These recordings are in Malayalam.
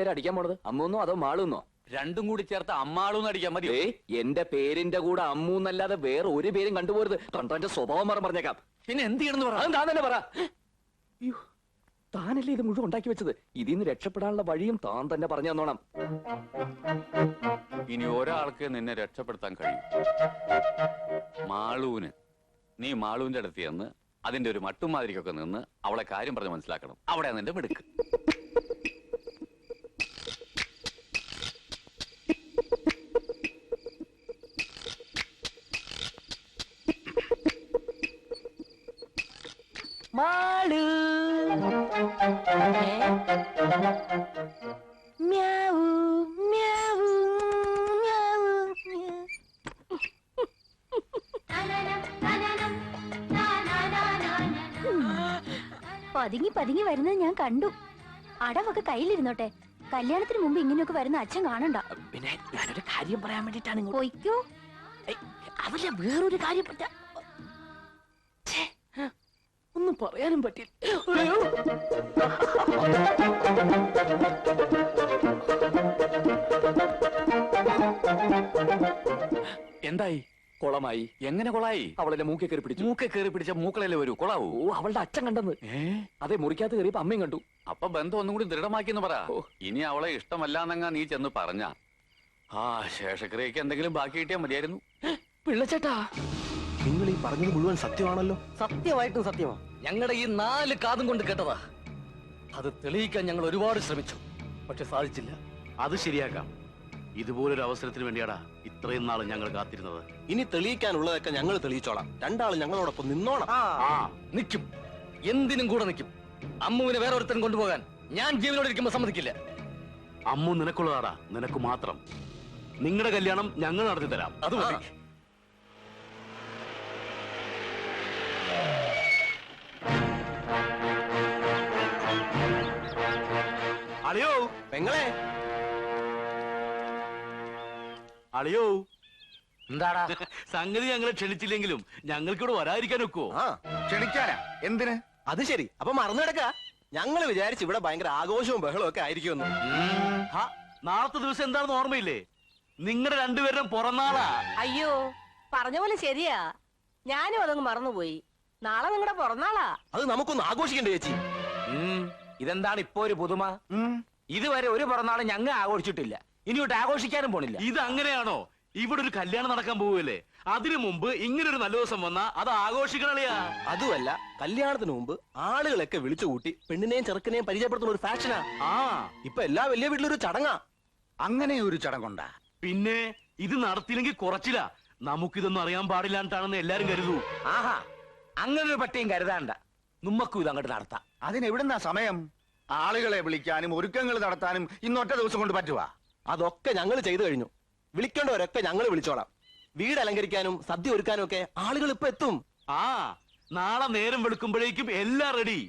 പേര് അടിക്കാൻ പോണത്? അമ്മൂന്നോ അതോ മാളൂന്നോ? രണ്ടും കൂടി ചേർത്ത് അമ്മാളൂന്ന് അടിക്കാൻ മതി. എന്റെ പേരിന്റെ കൂടെ അമ്മൂന്നല്ലാതെ വേറെ ഒരു പേരും കണ്ടുപോരുത്. കണ്ടോന്റെ സ്വഭാവം പറഞ്ഞേക്കാം. പിന്നെ എന്ത് ചെയ്യണമെന്ന് പറ. താൻ തന്നെ പറ. അയ്യോ, താനല്ലേ ഇത് മുഴുവൻ ഉണ്ടാക്കി വെച്ചത്. ഇതിന്ന് രക്ഷപ്പെടാനുള്ള വഴിയും താൻ തന്നെ പറഞ്ഞു തന്നോണം. ഇനി ഒരാൾക്ക് നിന്നെ രക്ഷപ്പെടുത്താൻ കഴിയും. മാളൂന്. നീ മാളൂന്റെ അടുത്ത് ചെന്ന് അതിന്റെ ഒരു മട്ടുമാതിരിക്കൊക്കെ നിന്ന് അവളെ കാര്യം പറഞ്ഞ് മനസ്സിലാക്കണം. അവിടെ നിന്റെ മിടുക്ക്. മാളു മ്യാവൂ മ്യാവൂ മ്യാവൂ. പതുങ്ങി പതുങ്ങി വരുന്നത് ഞാൻ കണ്ടു. അടവൊക്കെ കയ്യിലിരുന്നോട്ടെ. കല്യാണത്തിന് മുമ്പ് ഇങ്ങനെയൊക്കെ വരുന്ന അച്ഛൻ കാണണ്ട. പിന്നെ ഞാനൊരു കാര്യം പറയാൻ വേണ്ടിട്ടാണ്. പോയിക്കോ. അതല്ല, വേറൊരു കാര്യം പറ്റ ഒന്നും പറയാനും പറ്റില്ല. എന്തായി? കൊളമായി. എങ്ങനെ കൊളായി? അവളെ മൂക്കെ കയറി പിടിച്ചു. മൂക്കെ കയറി പിടിച്ച മൂക്കളല്ലേ വരൂ. കൊളാവൂ? ഓ, അവളുടെ അച്ഛൻ കണ്ടെന്ന്. അതെ, മുറിക്കകത്ത് കയറിയപ്പോ അമ്മയും കണ്ടു. അപ്പൊ ബന്ധം ഒന്നും കൂടി ദൃഢമാക്കിന്ന് പറ. ഇനി അവളെ ഇഷ്ടമല്ലാന്നങ്ങ നീ ചെന്ന് പറഞ്ഞ ആ ശേഷക്രിയക്ക് എന്തെങ്കിലും ബാക്കി കിട്ടിയാൽ മതിയായിരുന്നു. പിള്ളച്ചേട്ടാ, നിങ്ങൾ ഈ പറഞ്ഞത് മുഴുവൻ സത്യമാണല്ലോ? സത്യമായിട്ടും സത്യമാ. ഞങ്ങളുടെ ഈ 4 കാതും കൊണ്ട് കേട്ടതാ. അത് തെളിയിക്കാൻ ഞങ്ങൾ ഒരുപാട് ശ്രമിച്ചു, പക്ഷെ സാധിച്ചില്ല. അത് ശരിയാക്കാം. ഇതുപോലൊരു അവസരത്തിന് വേണ്ടിയാടാ ഇത്രയും നാൾ ഞങ്ങൾ കാത്തിരുന്നത്. ഇനി തെളിയിക്കാനുള്ളതൊക്കെ ഞങ്ങൾ തെളിയിച്ചോളാം. രണ്ടാളും ഞങ്ങളോടൊപ്പം നിന്നോണം. നിൽക്കും, എന്തിനും കൂടെ നിൽക്കും. അമ്മുവിനെ വേറെ ഒരുത്തൻ കൊണ്ടുപോകാൻ ഞാൻ ജീവനോട് ഇരിക്കുമ്പോ സമ്മതിക്കില്ല. അമ്മു നിനക്കുള്ളതാടാ, നിനക്ക് മാത്രം. നിങ്ങളുടെ കല്യാണം ഞങ്ങൾ നടത്തി തരാം. അത് മതി. അളിയോ, പെങ്ങളെ, അളിയോ. എന്താടാ സംഗതി ഞങ്ങളെ ക്ഷണിച്ചില്ലെങ്കിലും ഞങ്ങൾക്കിവിടെ വരാതിരിക്കാൻ ഒക്കുവോ? ക്ഷണിക്കാനാ? എന്തിന്? അത് ശരി. അപ്പൊ മറന്നു കിടക്ക. ഞങ്ങൾ വിചാരിച്ചു ഇവിടെ ഭയങ്കര ആഘോഷവും ബഹളവും ഒക്കെ ആയിരിക്കുമെന്ന്. നാളത്തെ ദിവസം എന്താണെന്ന് ഓർമ്മയില്ലേ? നിങ്ങളുടെ രണ്ടുപേരും പുറന്നാളാ. അയ്യോ, പറഞ്ഞ പോലെ ശരിയാ. ഞാനും അതങ്ങ് മറന്നുപോയി. നാളെ നിങ്ങളുടെ പിറന്നാളാ. അത് നമുക്കൊന്ന് ആഘോഷിക്കണ്ടേ ചേച്ചി? ഇതെന്താണ് ഇപ്പൊ ഒരു പുതുമ? ഇതുവരെ ഒരു പിറന്നാളും ഞങ്ങൾ ആഘോഷിച്ചിട്ടില്ല. ഇനിയോട്ട് ആഘോഷിക്കാനും പോണില്ല. ഇത് അങ്ങനെയാണോ? ഇവിടെ ഒരു കല്യാണം നടക്കാൻ പോവുകയല്ലേ? അതിനു മുമ്പ് ഇങ്ങനൊരു നല്ല ദിവസം വന്നാ അത് ആഘോഷിക്കണളിയാ. അതുമല്ല, കല്യാണത്തിന് മുമ്പ് ആളുകളൊക്കെ വിളിച്ചു കൂട്ടി പെണ്ണിനെയും ചെറുക്കനെയും പരിചയപ്പെടുത്തുന്ന ഒരു ഫാഷനാ. ഇപ്പൊ എല്ലാ വലിയ വീട്ടിലൊരു ചടങ്ങാ. അങ്ങനെ ഒരു ചടങ്ങുണ്ടാ? പിന്നെ ഇത് നടത്തിയില്ലെങ്കിൽ കുറച്ചില്ല. നമുക്കിതൊന്നും അറിയാൻ പാടില്ലാണ്ടാണെന്ന് എല്ലാരും കരുതൂ. ആഹാ, അങ്ങനെ ഒരു പട്ടിയും കരുതാണ്ട. നമ്മക്കും ഇത് അങ്ങോട്ട് നടത്താം. അതിനെവിടുന്നാ സമയം? ആളുകളെ വിളിക്കാനും ഒരുക്കങ്ങൾ നടത്താനും ഇന്നൊറ്റ ദിവസം കൊണ്ട് പറ്റുവാ? അതൊക്കെ ഞങ്ങൾ ചെയ്തു കഴിഞ്ഞു. വിളിക്കേണ്ടവരൊക്കെ ഞങ്ങൾ വിളിച്ചോളാം. വീട് അലങ്കരിക്കാനും സദ്യ ഒരുക്കാനും ഒക്കെ ആളുകൾ ഇപ്പൊ എത്തും. നാളെ നേരം വെളുക്കുമ്പോഴേക്കും എല്ലാം റെഡി.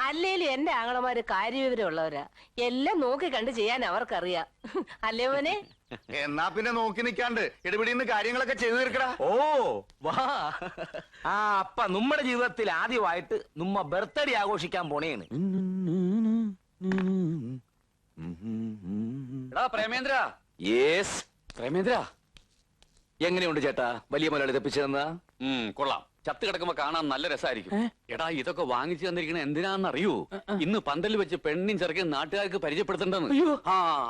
അല്ലേലും എന്റെ ആങ്ങളമാര് കാര്യവിവരമുള്ളവരാ. എല്ലാം നോക്കി കണ്ട് ചെയ്യാൻ അവർക്കറിയാം. അല്ലേ മോനെ? എന്നാ പിന്നെ നോക്കി നിൽക്കാണ്ട് ഇടപെടിന്ന് കാര്യങ്ങളൊക്കെ ചെയ്തു തീർക്കടാ. ഓ വാ. അപ്പ നമ്മുടെ ജീവിതത്തിൽ ആദ്യമായിട്ട് നമ്മ ബർത്ത്ഡേ ആഘോഷിക്കാൻ പോണേണ്. പ്രേമേന്ദ്ര. യേസ് പ്രേമേന്ദ്ര, എങ്ങനെയുണ്ട് ചേട്ടാ വലിയ മുതലാളി തെപ്പിച്ചതെന്നാ? കൊള്ളാം. ചത്ത് കിടക്കുമ്പോ കാണാൻ നല്ല രസമായിരിക്കും. എടാ, ഇതൊക്കെ വാങ്ങിച്ചു തന്നിരിക്കണ എന്തിനാന്നറിയൂ? ഇന്ന് പന്തൽ വെച്ച് പെണ്ണിൻ ചെറുക്കൻ നാട്ടുകാർക്ക് പരിചയപ്പെടുത്തണ്ടെന്ന്.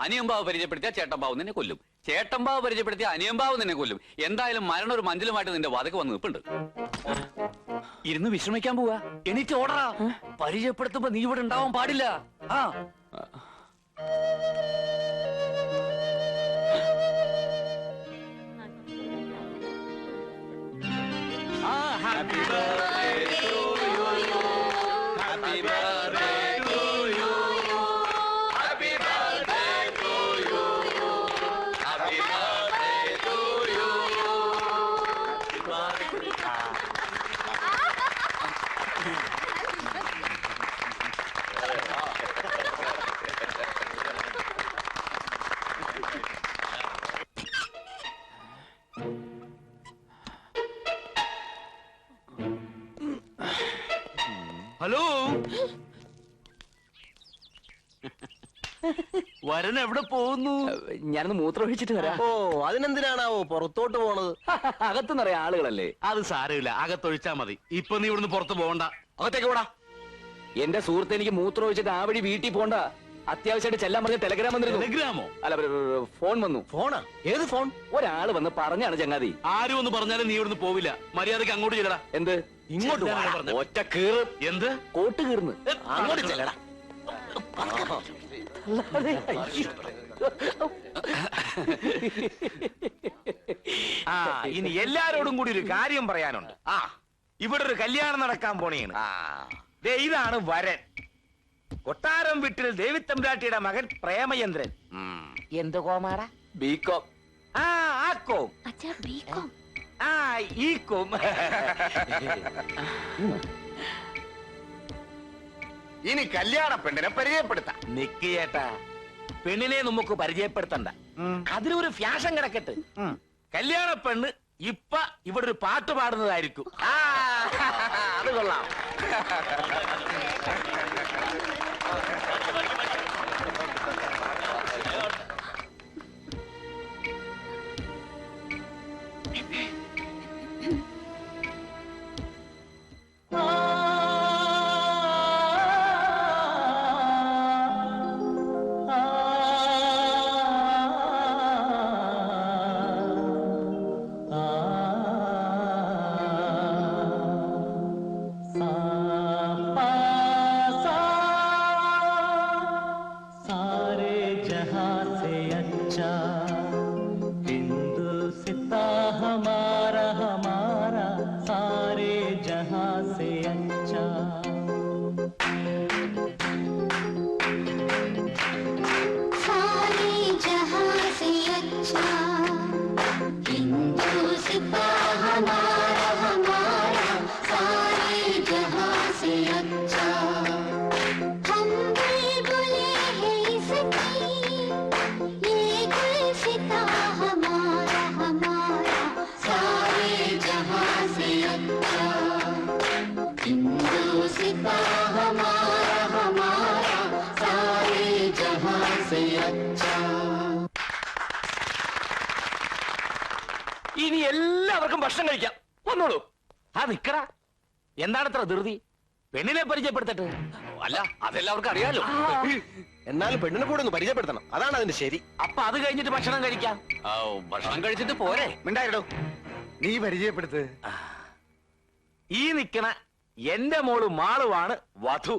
അനിയമ്പാവ് പരിചയപ്പെടുത്തിയാ ചേട്ടമ്പാവ് നിന്നെ കൊല്ലും. ചേട്ടമ്പാവ് പരിചയപ്പെടുത്തിയ അനിയമ്പാവ് നിന്നെ കൊല്ലും. എന്തായാലും മരണം ഒരു മഞ്ചലുമായിട്ട് നിന്റെ വാതക്ക് വന്ന് നിൽപ്പുണ്ട്. ഇരുന്ന് വിശ്രമിക്കാൻ പോവാ. എനിക്ക് ഓടറാ. പരിചയപ്പെടുത്തുമ്പോ നീ ഇവിടെ ഉണ്ടാവാൻ പാടില്ല. Happy birthday to you. Happy birthday to you. Happy birthday to you. Happy birthday to you. Hello. വരൻ എവിടെ പോകുന്നു? ഞാനൊന്ന് മൂത്രം ഒഴിച്ചിട്ട് വരാം. ഓ അതിനെന്തിനാണാവോ പുറത്തോട്ട് പോണത്? അകത്തുനിന്നറിയാം ആളുകളല്ലേ. അത് സാരമില്ല, അകത്തൊഴിച്ചാ മതി. ഇപ്പൊ നീ ഇവിടുന്ന് പുറത്ത് പോകണ്ട. അകത്തേക്ക് പോടാ. എന്റെ സുഹൃത്ത് എനിക്ക് മൂത്രം ഒഴിച്ചിട്ട് ആ വഴി വീട്ടിൽ പോണ്ട. അത്യാവശ്യമായിട്ട് ചെല്ലാൻ പറഞ്ഞ ടെലഗ്രാം വന്നിരുന്നു. ടെലഗ്രാമോ? അല്ല ഫോൺ വന്നു. ഫോണാ? ഏത് ഫോൺ? ഒരാള് വന്ന് പറഞ്ഞാണ് ചങ്ങാതി. ആരും ഒന്ന് പറഞ്ഞാലും നീ ഇവിടുന്ന് പോവില്ല. മര്യാദക്ക് അങ്ങോട്ട് ചെല്ലടാ. എന്ത്? ഇങ്ങോട്ട് ചെല്ലാനാണ് വാ. പറഞ്ഞത്. ഒറ്റ കീറ്. എന്ത്? കോട്ട് കീർന്ന് അങ്ങോട്ട് ചെല്ലടാ. ആ ഇനി എല്ലാരോടും കൂടി ഒരു കാര്യം പറയാനുണ്ട്. ഇവിടെ ഒരു കല്യാണം നടക്കാൻ പോണേണ്. ദേ ഇതാണ് വരൻ. കൊട്ടാരം വീട്ടിൽ ദേവിത്തമ്പ്രാട്ടിയുടെ മകൻ പ്രേമചന്ദ്രൻ. എന്ത് കോമാടാ? ബികോം. ആ കോം. അച്ഛാ ബികോം. ഈ കോം. ഇനി കല്യാണ പെണ്ണിനെ പരിചയപ്പെടുത്താം. നിക്ക് ചേട്ടാ, പെണ്ണിനെ നമുക്ക് പരിചയപ്പെടുത്തണ്ട. അതിലൊരു ഫ്യാഷൻ കിടക്കട്ടെ. കല്യാണ പെണ്ണ് ഇപ്പൊ ഇവിടെ ഒരു പാട്ട് പാടുന്നതായിരിക്കും. അത് കൊള്ളാം. ഇനി എല്ലാവർക്കും ഭക്ഷണം കഴിക്കാം. വന്നോളൂ. നിക്കടാ, എന്താണ് ഇത്ര ധൃതി? പെണ്ണിനെ പരിചയപ്പെടുത്തട്ടെ. അല്ല, അതെല്ലാവർക്കും അറിയാലോ. എന്നാലും പെണ്ണിനെ കൂടെ ഒന്ന് പരിചയപ്പെടുത്തണം. അതാണ് അതിന്റെ ശരി. അപ്പൊ അത് കഴിഞ്ഞിട്ട് ഭക്ഷണം കഴിക്കാം. ഭക്ഷണം കഴിച്ചിട്ട് പോരെ. മിണ്ടായിടോ, നീ പരിചയപ്പെടുത്ത്. ഈ നിക്കണ എന്റെ മോള് മാളുവാണ് വധു.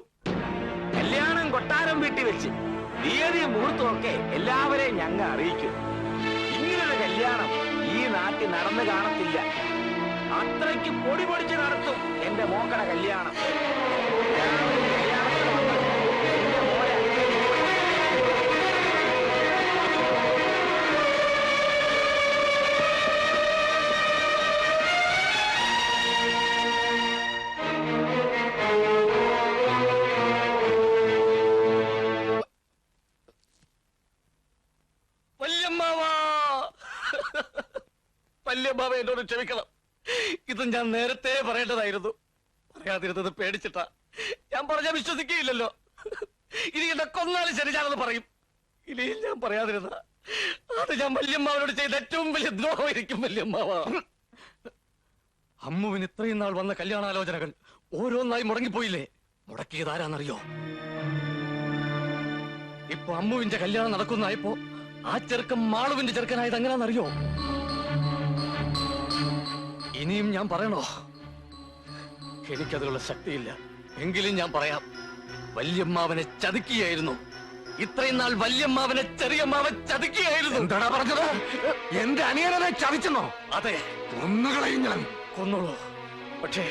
കല്യാണം കൊട്ടാരം വീട്ടിൽ വെച്ച് തീയതി മുഹൂർത്തമൊക്കെ എല്ലാവരെയും ഞങ്ങൾ അറിയിക്കും. ഇങ്ങനൊരു കല്യാണം ഈ നാട്ടിൽ നടന്നു കാണത്തില്ല. അത്രയ്ക്ക് പൊടി പൊടിച്ച് നടത്തും എന്റെ മോക്കട കല്യാണം. എല്ലാവരും കല്യാണത്തിന് വന്ന് എന്റെ മോളെ വല്യമ്മാവ എന്നോട് ക്ഷമിക്കണം. ഇത് ഞാൻ നേരത്തെ പറയേണ്ടതായിരുന്നു. പറയാതിരുന്നത് പേടിച്ചിട്ടാ. ഞാൻ പറഞ്ഞാൽ വിശ്വസിക്കുകയില്ലല്ലോ. ഇനി എന്നെ കൊന്നാലും ശരി, ഞാനത് പറയും. ഇനി ഞാൻ പറയാതിരുന്ന അത് ഞാൻ വല്യമ്മാവനോട് ചെയ്ത ഏറ്റവും വലിയ ദ്രോഹമായിരിക്കും. വല്യമ്മാവ, അമ്മുവിന് ഇത്രയും നാൾ വന്ന കല്യാണാലോചനകൾ ഓരോന്നായി മുടങ്ങിപ്പോയില്ലേ? മുടക്കിയത് ആരാന്നറിയോ? ഇപ്പൊ അമ്മുവിന്റെ കല്യാണം നടക്കുന്നതായപ്പോ ആ ചെറുക്കൻ മാളുവിന്റെ ചെറുക്കനായത് എങ്ങനെയാണെന്നറിയോ? ഇനിയും ഞാൻ പറയണോ? എനിക്കതിനുള്ള ശക്തിയില്ല. എങ്കിലും ഞാൻ പറയാം. വല്യമ്മാവനെ ചതിക്കുകയായിരുന്നു. ഇത്രയും നാൾ വല്യമ്മാവനെ ചെറിയമ്മാവൻ ചതിക്കുകയായിരുന്നു. എന്താടാ പറഞ്ഞത്? എന്റെ അനിയനെ ചതിച്ചെന്നോ? അതെ, കൊന്നുകളയും ഞാൻ. കൊന്നോളൂ. പക്ഷേ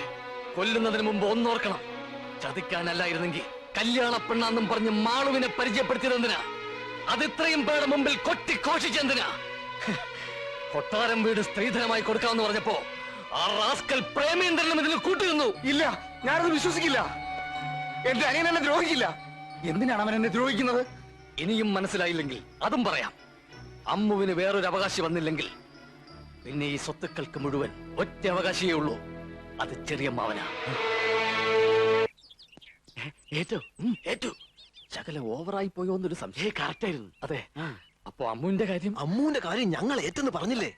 കൊല്ലുന്നതിന് മുമ്പ് ഒന്നോർക്കണം. ചതിക്കാനല്ലായിരുന്നെങ്കിൽ കല്യാണ പെണ്ണാന്നും പറഞ്ഞ് മാളുവിനെ പരിചയപ്പെടുത്തിയതെന്തിനാ? അത് ഇത്രയും പേരുടെ മുമ്പിൽ കൊട്ടിഘോഷിച്ചെന്തിനാ? കൊട്ടാരം വീട് സ്ത്രീധനമായി കൊടുക്കാമെന്ന് പറഞ്ഞപ്പോ ആ റാസ്കൽ പ്രേമേന്ദ്രനും ഇതിൽ കൂട്ടുനിന്നു. ഇല്ല, ഞാനത് വിശ്വസിക്കില്ല. എന്റെ അനിയൻ എന്നെ ദ്രോഹിക്കില്ല. എന്തിനാണ് അവൻ എന്നെ ദ്രോഹിക്കുന്നത്? ഇനിയും മനസ്സിലായില്ലെങ്കിൽ അതും പറയാം. അമ്മുവിന് വേറൊരു അവകാശി വന്നില്ലെങ്കിൽ പിന്നെ ഈ സ്വത്തുക്കൾക്ക് മുഴുവൻ ഒറ്റ അവകാശിയേ ഉള്ളൂ. അത് ചെറിയമ്മാവനാ. ഏറ്റു ഏറ്റു ശകലം ഓവറായി പോയോ എന്നൊരു സംശയം. കറക്റ്റ് ആയിരുന്നു. അതെ. അപ്പൊ അമ്മുവിന്റെ കാര്യം അമ്മൂന്റെ കാര്യം ഞങ്ങൾ ഏറ്റെന്ന് പറഞ്ഞില്ലേ?